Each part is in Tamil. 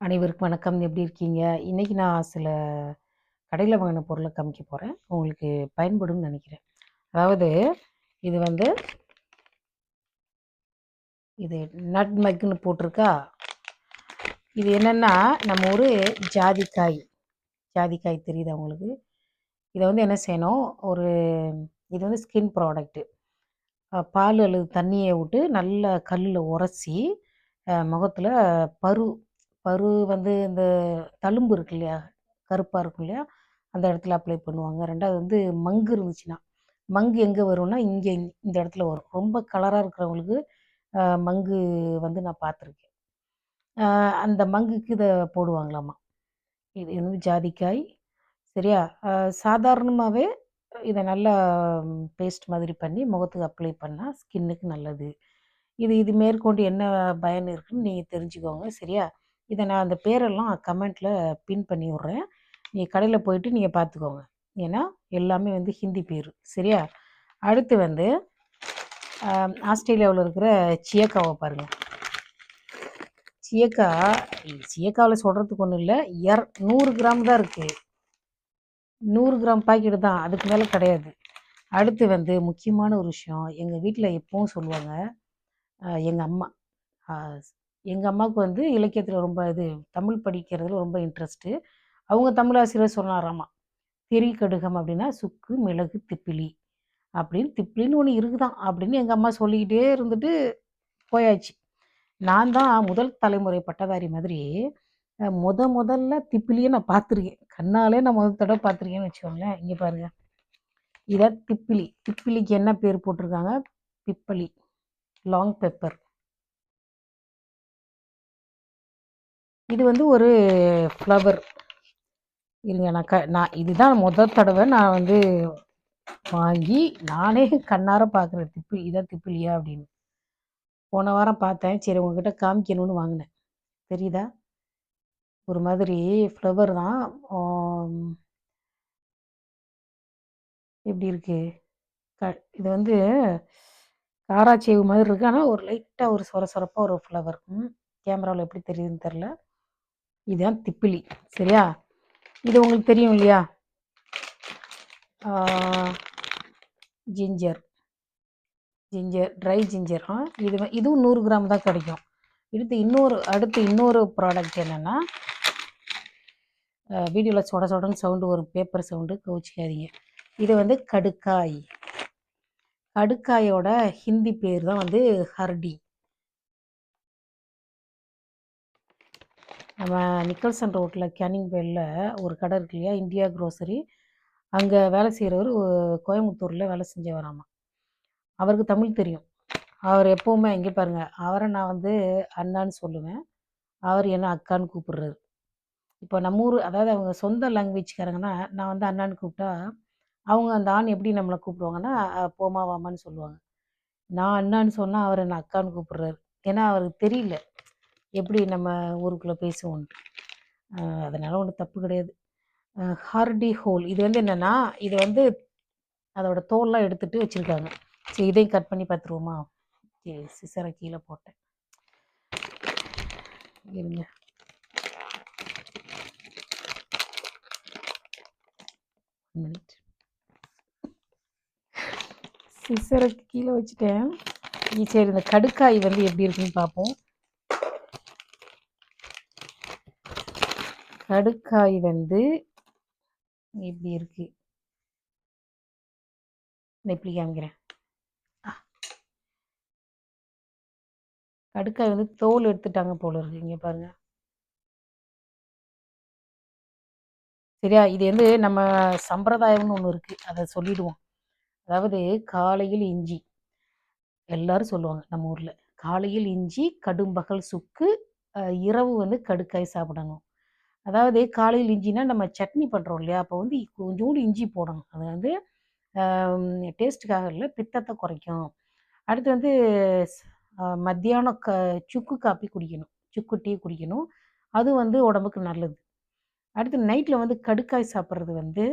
அனைவருக்கும் வணக்கம். எப்படி இருக்கீங்க? இன்னைக்கு நான் சில கடையில வாங்கின பொருள காமிக்க போறேன். உங்களுக்கு பயன்படும்னு நெனைக்கிறேன். அதாவது இது வந்து இது நட்மெக்ன்னு போட்டிருக்கா. இது என்னன்னா, நம்ம ஊரு ஜாதிக்காய். ஜாதிக்காய் தெரியுதா உங்களுக்கு? இத வந்து என்ன செய்யணும், ஒரு இது வந்து ஸ்கின் ப்ராடக்ட்டு. பால் அல்லது தண்ணிய விட்டு நல்லா கல்லுல உரசி, முகத்துல பரு பரு வந்து இந்த தழும்பு இருக்கு இல்லையா? கருப்பா இருக்கும் இல்லையா? அந்த இடத்துல அப்ளை பண்ணுவாங்க. 2வது வந்து மங்கு இருந்துச்சுன்னா, மங்கு எங்க வரும்னா, இங்க இந்த இடத்துல வரும். ரொம்ப கலரா இருக்கிறவங்களுக்கு மங்கு வந்து நான் பார்த்துருக்கேன். அ அந்த மங்குக்கு இத போடுவாங்களாமா. இது வந்து ஜாதிக்காய். சரியா? சாதாரணமாவே இத நல்லா பேஸ்ட் மாதிரி பண்ணி முகத்துக்கு அப்ளை பண்ணா ஸ்கின்னுக்கு நல்லது. இது இது மேற்கொண்டு என்ன பயன் இருக்குன்னு நீங்க தெரிஞ்சுக்கோங்க. சரியா? இத நான் அந்த பேரெல்லாம் கமெண்ட்ல பின் பண்ணி விடுறேன். நீங்க கடையில போயிட்டு நீங்க பார்த்துக்கோங்க. ஏன்னா, எல்லாமே வந்து ஹிந்தி பேரு. சரியா? அடுத்து வந்து ஆஸ்திரேலியாவுல இருக்கிற சியக்காவ பாருங்க. சியக்கா சியக்காவுல சொல்றதுக்கு ஒண்ணும் இல்ல. 100 கிராம் தான் இருக்கு. 100 கிராம் பாக்கெட் தான். அதுக்கு மேல கிடையாது. அடுத்து வந்து முக்கியமான ஒரு விஷயம். எங்க வீட்ல எப்பவும் சொல்லுவாங்க. எங்க அம்மா. அ எங்க அம்மாவுக்கு வந்து இலக்கியத்தில ரொம்ப தமிழ் படிக்கிறதுல ரொம்ப இன்ட்ரெஸ்ட்டு. அவங்க தமிழ் ஆசிரியர் சொன்னாராமா. "திரி கடுகம் அப்படின்னா சுக்கு, மிளகு, திப்பிலி. அப்படின்னு திப்பிலின்னு ஒண்ணு இருக்குதாம்." அப்படின்னு எங்க அம்மா சொல்லிக்கிட்டே இருந்துட்டு போயாச்சு. நான் தான் முதல் தலைமுறை பட்டதாரி மாதிரி, முதல்ல திப்பிலிய நான் பார்த்துருக்கேன். கண்ணாலே நான் முதல் தடவ பார்த்துருக்கேன்னு வச்சுக்கோங்களேன். இங்க பாருங்க. இதான் திப்பிலி. திப்பிலிக்கு என்ன பேர் போட்டிருக்காங்க? பிப்பலி. Long pepper. இது வந்து ஒரு ஃப்ளவர். இருங்க நான் இதுதான் முதல் தடவ நான் வந்து வாங்கி, நானே கண்ணார பார்க்குறேன். இதான் திப்பிலியா அப்படின்னு. போன வாரம் பார்த்தேன். சரி உங்ககிட்ட காமிக்கணும்னு வாங்குனேன். தெரியுதா? ஒரு மாதிரி ஃப்ளவர் தான். ஆம், எப்படி இருக்கு? க இது வந்து காராச்சேவு மாதிரி இருக்கு. ஆனா ஒரு லைட்டா ஒரு சொர சொரப்பா ஒரு ஃப்ளவர். கேமரால எப்படி தெரியுதுன்னு தெரியல. இதுதான் திப்பிலி. சரியா? இது உங்களுக்கு தெரியும் இல்லையா? ஆ ஜிஞ்சர். Try ginger. இதுவும் 100 கிராம் தான் கிடைக்கும். அடுத்து இன்னொரு ப்ராடக்ட் என்னன்னா, வீடியோல சொட சொடன்னு சவுண்டு வரும். பேப்பர் சவுண்டு கோவிச்சுக்காதீங்க. இது வந்து கடுக்காய். கடுக்காயோட ஹிந்தி பேர் தான் வந்து ஹர்டி. நம்ம நிக்கல்சன் ரோட்ல கேனிங் வேல்ல ஒரு கடை இருக்கு இல்லையா? India grocery. அங்க வேலை செய்றவரு கோயம்புத்தூர்ல வேலை செஞ்சவராமா. அவருக்கு தமிழ் தெரியும். அவர் எப்பவுமே இங்க பாருங்க, அவர நான் வந்து அண்ணான்னு சொல்லுவேன். அவர் என்ன அக்கான்னு கூப்பிடுறாரு. இப்போ நம்ம ஊரு அதாவது அவங்க சொந்த லாங்குவேஜ்காரங்கன்னா, நான் வந்து அண்ணான்னு கூப்பிட்டா, அவங்க அந்த ஆண் எப்படி நம்மள கூப்பிடுவாங்கன்னா, போம்மா, வாம்மான்னு சொல்லுவாங்க. நான் அண்ணான்னு சொன்னா, அவர் என்ன அக்கான்னு கூப்பிடுறாரு. ஏன்னா, அவருக்கு தெரியல. எப்படி நம்ம ஊருக்குள்ள பேசுவோன்ட்டு. அ அதனால ஒண்ணும் தப்பு கிடையாது. ஹார்டி ஹோல் இது வந்து என்னன்னா, இது வந்து அதோட தோல்லாம் எடுத்துட்டு வச்சிருக்காங்க. சரி இதையும் கட் பண்ணி பார்த்துருவோமா? சரி சிசர கீழ போட்டேன். இருங்க. மினிட். சிசர கீழ வச்சுட்டேன். சரி இந்த கடுக்காய் வந்து எப்படி இருக்குன்னு பார்ப்போம். கடுக்காய் வந்து இப்படி இருக்கு. நான் இப்படி காமிக்கிறேன். கடுக்காய் வந்து தோல் எடுத்துட்டாங்க போல இருக்கு. இங்க பாருங்க. சரியா? இது வந்து நம்ம சம்பிரதாயம்னு ஒண்ணு இருக்கு. அத சொல்லிடுவோம். அதாவது காலையில் இஞ்சி. எல்லாரும் சொல்லுவாங்க நம்ம ஊர்ல. காலையில் இஞ்சி, கடும்பகல் சுக்கு, இரவு வந்து கடுக்காய் சாப்பிடணும். அதாவது காலையில் இஞ்சினா நம்ம சட்னி பண்றோம் இல்லையா? அப்போ வந்து கொஞ்சோண்டு இஞ்சி போடணும். அது வந்து டேஸ்ட்டுக்காக இல்ல, பித்தத்த குறைக்கும். அடுத்து வந்து ஸ் மத்தியானம் சுக்கு காப்பி குடிக்கணும். சுக்கு டீ குடிக்கணும். அது வந்து உடம்புக்கு நல்லது. அடுத்து நைட்ல வந்து கடுக்காய் சாப்பிடுறது வந்து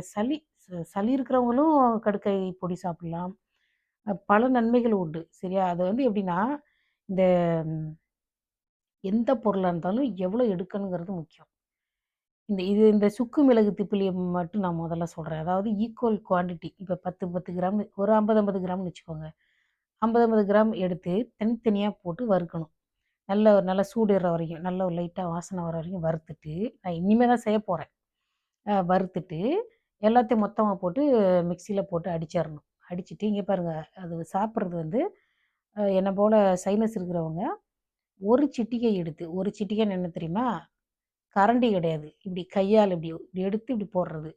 சளி சளி இருக்கிறவங்களும் கடுக்காய் பொடி சாப்பிடலாம். பல நன்மைகள் உண்டு. சரியா? அது வந்து எப்படின்னா, இந்த ம் எந்த பொருளா இருந்தாலும் எவ்வளோ எடுக்கணுங்கிறது முக்கியம். இந்த சுக்கு மிளகு திப்பிலிய மட்டும் நான் முதல்ல சொல்றேன். அதாவது ஈக்குவல் குவான்டிட்டி. இப்ப 10, 10 கிராம் ஒரு 50, 50 கிராம்னு வச்சுக்கோங்க. 50, 50 கிராம் எடுத்து தனித்தனியா போட்டு வறுக்கணும். நல்ல சூடு ஏறுற வரைக்கும், நல்ல லைட்டா வாசனை வர வரைக்கும் வறுத்துட்டு, நான் இனிமே தான் செய்ய போறேன். வறுத்துட்டு எல்லாத்தையும் மொத்தமா போட்டு மிக்ஸியில போட்டு அடிச்சிரணும். அடிச்சுட்டு இங்க பாருங்க, அது சாப்பிடுறது வந்து என்ன போல சைனஸ் இருக்கிறவங்க, ஒரு சிட்டிகை எடுத்து ஒரு சிட்டிகைன்னு என்ன தெரியுமா? கரண்டி கிடையாது. இப்படி கையால இப்படி இப்படி எடுத்து இப்படி போடுறது.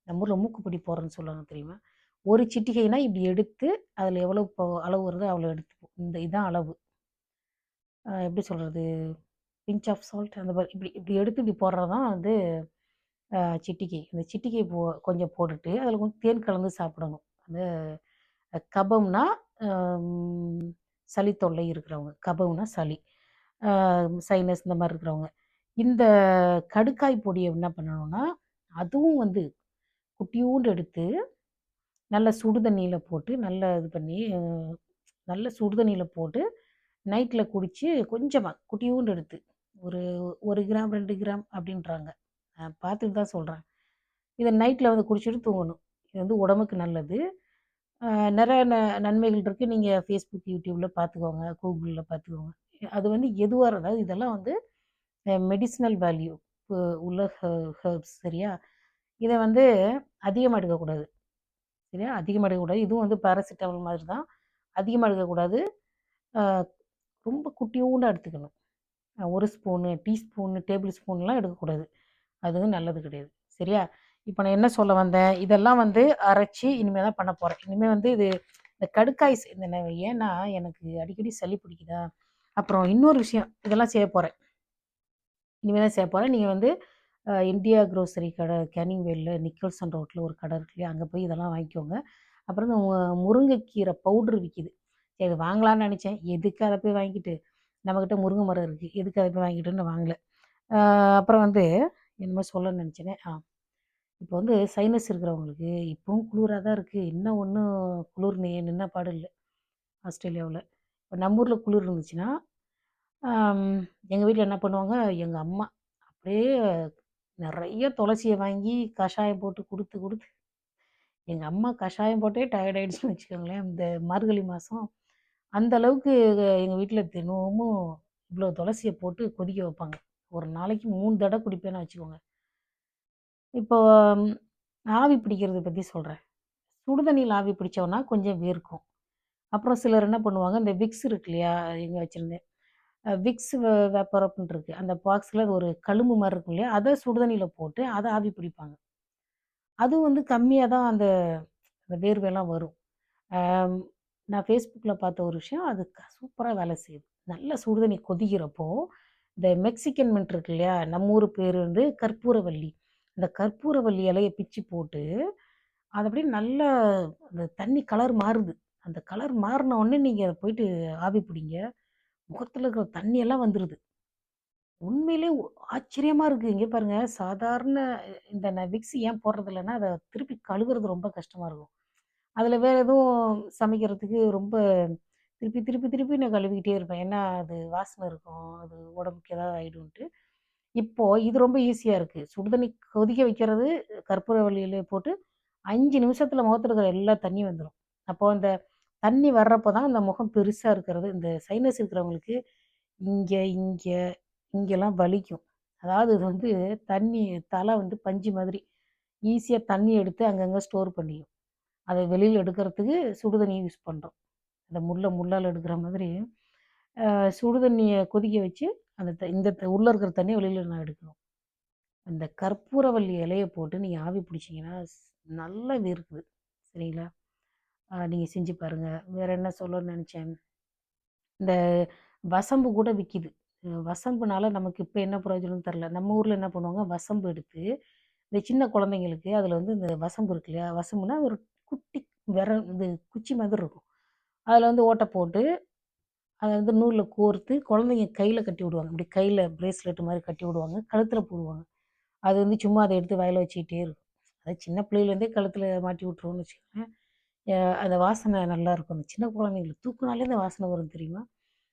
நம்ம ஊர்ல மூக்குப்பொடி போடுறோன்னு சொல்லுவாங்க தெரியுமா? ஒரு சிட்டிகைனா இப்படி எடுத்து, அதில எவ்வளோ அளவு வருதோ அவ்வளோ எடுத்துப்போம். இதான் அளவு. எப்படி சொல்றது? பிஞ்ச் ஆஃப் சால்ட் அந்த மாரி இப்படி இப்படி எடுத்து இப்படி போடுறது தான் வந்து சிட்டிகை. இந்த சிட்டிகை கொஞ்சம் போட்டுட்டு, அதில கொஞ்சம் தேன் கலந்து சாப்பிடணும். அந்த கபம்னா, சளி தொல்லை இருக்கிறவங்க. கபம்னா சளி. அ சைனஸ் இந்த மாரி இருக்கிறவங்க. இந்த கடுக்காய் பொடிய என்ன பண்ணணும்னா, அதுவும் வந்து குட்டியோண்டு எடுத்து, நல்ல சுடு தண்ணீல போட்டு, நல்லா இது பண்ணி, நல்ல சுடு தண்ணீல போட்டு, நைட்ல குடிச்சு கொஞ்சமா குட்டியோண்டு எடுத்து, ஒரு 1 கிராம், 2 கிராம் அப்படின்றாங்க. பார்த்துட்டு தான் சொல்றேன். இத நைட்ல வந்து குடிச்சிட்டு தூங்கணும். இது வந்து உடம்புக்கு நல்லது. அ நெறைய நன்மைகள் இருக்கு. நீங்க Facebook, YouTubeல பார்த்துக்கோங்க. Googleல பார்த்துக்கோங்க. அது வந்து எதுவா அதாவது இதெல்லாம் வந்து மெடிசினல் வேல்யூ உ உள்ள ஹெர்ப்ஸ் சரியா? இத வந்து அதிகமா எடுக்கக்கூடாது. சரியா? அதிகமா எடுக்கக்கூடாது. இதுவும் வந்து பேராசிட்டமால் மாதிரி தான். அதிகமா எடுக்கக்கூடாது. அ ரொம்ப குட்டியோண்டா எடுத்துக்கணும். 1 ஸ்பூனு, டீஸ்பூனு, டேபிள் ஸ்பூன்லாம் எடுக்கக்கூடாது. அதுவும் நல்லது கிடையாது. சரியா? இப்ப நான் என்ன சொல்ல வந்தேன்? இதெல்லாம் வந்து அரைச்சு இனிமே தான் பண்ண போறேன். இனிமே வந்து இந்த கடுக்காய் ஏன்னா எனக்கு அடிக்கடி சளி பிடிக்குதா? அப்புறம் இன்னொரு விஷயம், இதெல்லாம் செய்ய போறேன். இனிமே தான் செய்ய போறேன். நீங்க வந்து இந்தியா குரோசரி கடை கேனிங்வேல்ல நிக்கல்சன் ரோட்ல ஒரு கடை இருக்கு இல்லையா? அங்க போய் இதெல்லாம் வாங்கிக்கோங்க. அப்புறம் இந்த முருங்கைக்கீரை பவுடர் விக்கிது. சரி இது வாங்கலான்னு நெனச்சேன். எதுக்கு அத போய் வாங்கிட்டு? நம்மகிட்ட முருங்கை மரம் இருக்கு. எதுக்கு அத போய் வாங்கிட்டுன்னு வாங்கல. அ அப்புறம் வந்து என்னமோ சொல்லணும்னு நெனச்சேனே! இப்போ வந்து சைனஸ் இருக்கிறவங்களுக்கு இப்பவும் குளிரா தான் இருக்கு. இன்னும் ஒண்ணும் குளிர் நின்ன பாடு இல்ல ஆஸ்திரேலியாவுல. இப்ப நம்ம ஊர்ல குளிர் இருந்துச்சுன்னா, அம் எங்க வீட்ல என்ன பண்ணுவாங்க, எங்க அம்மா அப்படியே நெறைய துளசிய வாங்கி கஷாயம் போட்டு குடுத்து, குடுத்து எங்க அம்மா கஷாயம் போட்டே டயர்ட் ஆயிடுச்சுன்னு வச்சுக்கோங்களேன். இந்த மார்கழி மாசம். அந்த அளவுக்கு எங்க வீட்ல தினமும் இவ்வளோ துளசிய போட்டு கொதிக்க வைப்பாங்க. ஒரு நாளைக்கு 3 தடவ குடிப்பேன்னு வச்சுக்கோங்க. இப்போ ம் ஆவி பிடிக்கிறத பத்தி சொல்றேன். சுடு தண்ணீல ஆவி பிடிச்சோம்னா கொஞ்சம் வேர்க்கும். அப்புறம் சிலர் என்ன பண்ணுவாங்க, இந்த விக்ஸ் இருக்கு இல்லையா? எங்க வச்சிருந்தேன். விக்ஸ் வேப்பரப்ன்னு இருக்கு. அந்த பாக்ஸ்ல அது ஒரு கழும்பு மாரி இருக்கும் இல்லையா? அத சுடு தண்ணீல போட்டு அத ஆவி பிடிப்பாங்க. அது வந்து கம்மியா தான் அந்த அந்த வேர்வைலாம் வரும். அம் நான் Facebookல பார்த்த ஒரு விஷயம், அது சூப்பரா வேலை செய்யுது. நல்ல சுடு தண்ணி கொதிக்கிறப்போ, இந்த மெக்சிகன் மின்ட் இருக்கு இல்லையா? நம்ம ஊர் பேரு வந்து கற்பூரவள்ளி. அந்த கற்பூரவள்ளி இலைய பிச்சு போட்டு, அது அப்படியே நல்லா அந்த தண்ணி கலர் மாறுது. அந்த கலர் மாறுன உடனே நீங்க அத போயிட்டு ஆவி பிடிங்க. முகத்துல இருக்கிற தண்ணி எல்லாம் வந்துருது. உண்மையிலே ஆச்சரியமா இருக்கு. இங்க பாருங்க, சாதாரண இந்த நான் விக்ஸ் ஏன் போடுறதில்லன்னா, அத திருப்பி கழுவுறது ரொம்ப கஷ்டமா இருக்கும். அதில வேற எதுவும் சமைக்கிறதுக்கு ரொம்ப திருப்பி, திருப்பி, திருப்பி நான் கழுவிக்கிட்டே இருப்பேன். ஏன்னா, அது வாசனை இருக்கும். அது உடம்புக்கு ஏதாவது ஆயிடும்ன்ட்டு. இப்போ இது ரொம்ப ஈஸியா இருக்கு. சுடுதண்ணி கொதிக்க வைக்கிறது, கற்பூரவள்ளி இலைய போட்டு 5 நிமிஷத்தில முகத்துல இருக்கிற எல்லா தண்ணியும் வந்துரும். அப்போ அந்த தண்ணி வர்றப்ப தான் அந்த முகம் பெருசா இருக்கிறது. இந்த சைனஸ் இருக்கிறவங்களுக்கு இங்க, இங்க, இங்கெல்லாம் வலிக்கும். அதாவது இது வந்து தண்ணி தல வந்து பஞ்சு மாதிரி. ஈஸியா தண்ணி எடுத்து அங்கங்க ஸ்டோர் பண்ணிக்கும். அத வெளியில எடுக்கிறதுக்கு சுடு தண்ணி யூஸ் பண்றோம். அந்த முள்ளால எடுக்கிற மாதிரி, சுடு தண்ணிய கொதிக்க வச்சு, அந்த உள்ள இருக்கிற தண்ணிய வெளியில நான் எடுக்கணும். அந்த கற்பூரவள்ளி இலைய போட்டு நீங்க ஆவி பிடிச்சீங்கன்னா, நல்லா வேர்க்குது. சரிங்களா? நீங்க செஞ்சு பாருங்க. வேற என்ன சொல்லணும்னு நெனச்சேன். இந்த வசம்பு கூட விக்கிது. வசம்புனால நமக்கு இப்ப என்ன பிரயோஜனம்னு தெரியல. நம்ம ஊர்ல என்ன பண்ணுவாங்க, வசம்பு எடுத்து, இந்த சின்ன குழந்தைங்களுக்கு அதில வந்து இந்த வசம்பு இருக்கு இல்லையா? வசம்புனா ஒரு குட்டி இது குச்சி மாதிரி இருக்கும். அதில வந்து ஓட்ட போட்டு, அத வந்து நூல்ல கோர்த்து குழந்தைங்க கையில கட்டி விடுவாங்க. இப்படி கையில பிரேஸ்லெட் மாரி கட்டி விடுவாங்க. கழுத்தில போடுவாங்க. அது வந்து சும்மா அத எடுத்து வாயில வச்சுக்கிட்டே இருக்கும். அது சின்ன பிள்ளையிலேருந்தே கழுத்தில மாட்டி விட்டுருவோம்னு வச்சுக்கோங்களேன். அந்த வாசனை நல்லாயிருக்கும். அந்த சின்ன குழந்தைங்களுக்கு தூக்குனாலே அந்த வாசனை வரும் தெரியுமா?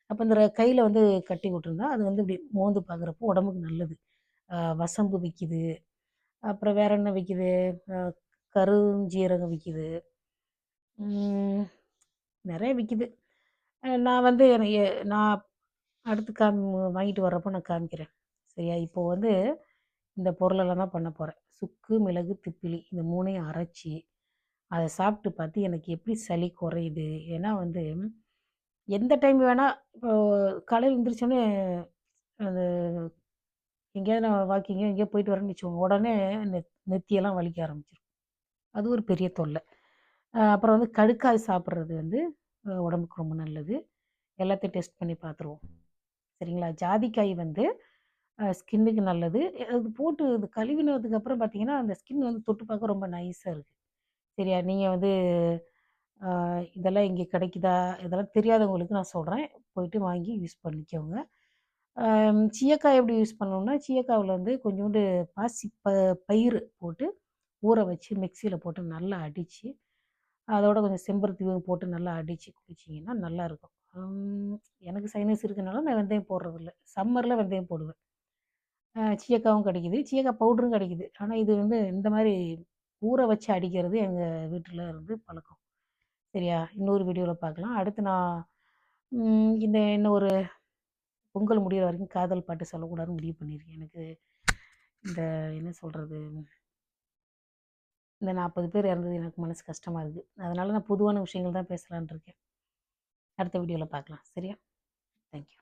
அப்போ இந்த கையில் வந்து கட்டி விட்டுருந்தா அது வந்து இப்படி மோந்து பார்க்குறப்போ உடம்புக்கு நல்லது. வசம்பு விற்கிது, அப்புறம் வேற என்ன விற்கிது, கருஞ்சீரகம் விற்கிது, நிறைய விற்கிது. நான் வந்து நான் அடுத்து வாங்கிட்டு வர்றப்போ நான் காமிக்கிறேன். சரியா? இப்போ வந்து இந்த பொருளெல்லாம் தான் பண்ண போகிறேன். சுக்கு, மிளகு, திப்பிலி இந்த 3யும் அரைச்சி அதை சாப்பிட்டு பார்த்து எனக்கு எப்படி சளி குறையுது. ஏன்னா வந்து எந்த டைம் வேணால் இப்போ காலையில் எழுந்திரிச்சோன்னே அந்த எங்கேயாவது நான் வாக்கிங்க எங்கேயோ போயிட்டு வரேன்னு வச்சுக்கோங்க, உடனே நெத்தியெல்லாம் வலிக்க ஆரம்பிச்சிடும். அது ஒரு பெரிய தொல்லை. அப்புறம் வந்து கடுக்காய் சாப்பிட்றது வந்து உடம்புக்கு ரொம்ப நல்லது. எல்லாத்தையும் டெஸ்ட் பண்ணி பார்த்துருவோம். சரிங்களா? ஜாதிக்காய் வந்து ஸ்கின்னுக்கு நல்லது. அது போட்டு இது கழுவினதுக்கு அப்புறம் பார்த்தீங்கன்னா, அந்த ஸ்கின் வந்து தொட்டு பார்க்க ரொம்ப நைஸா இருக்கு. சரியா? நீங்க வந்து இதெல்லாம் இங்கே கிடைக்குதா? இதெல்லாம் தெரியாதவங்களுக்கு நான் சொல்றேன். போயிட்டு வாங்கி யூஸ் பண்ணிக்கோங்க. சீயக்காய் எப்படி யூஸ் பண்ணணும்னா, சீயக்காவுல வந்து கொஞ்சோண்டு பாசி பயிறு போட்டு ஊற வச்சு மிக்ஸியில போட்டு நல்லா அடிச்சு, அதோட கொஞ்சம் செம்பருத்தி பூ போட்டு நல்லா அடிச்சு குடிச்சிங்கன்னா நல்லாயிருக்கும். எனக்கு சைனஸ் இருக்கனால நான் வெந்தயம் போடுறதில்ல. சம்மர்ல வெந்தயம் போடுவேன். சீயக்காவும் கிடைக்குது. சீயக்காய் பவுடரும் கிடைக்குது. ஆனா இது வந்து இந்த மாரி ஊற வச்சு அடிக்கிறது எங்க வீட்ல இருந்து பழக்கம். சரியா? இன்னொரு வீடியோல பார்க்கலாம். அடுத்து நான் இன்னும் ஒரு பொங்கல் முடியிற வரைக்கும் காதல் பாட்டு சொல்லக்கூடாதுன்னு முடிவு பண்ணியிருக்கேன். எனக்கு இந்த என்ன சொல்றது? இந்த 40 பேர் இறந்தது எனக்கு மனசு கஷ்டமா இருக்கு. அதனால நான் பொதுவான விஷயங்கள் தான் பேசலான்னு இருக்கேன். அடுத்த வீடியோல பார்க்கலாம். சரியா? Thank you.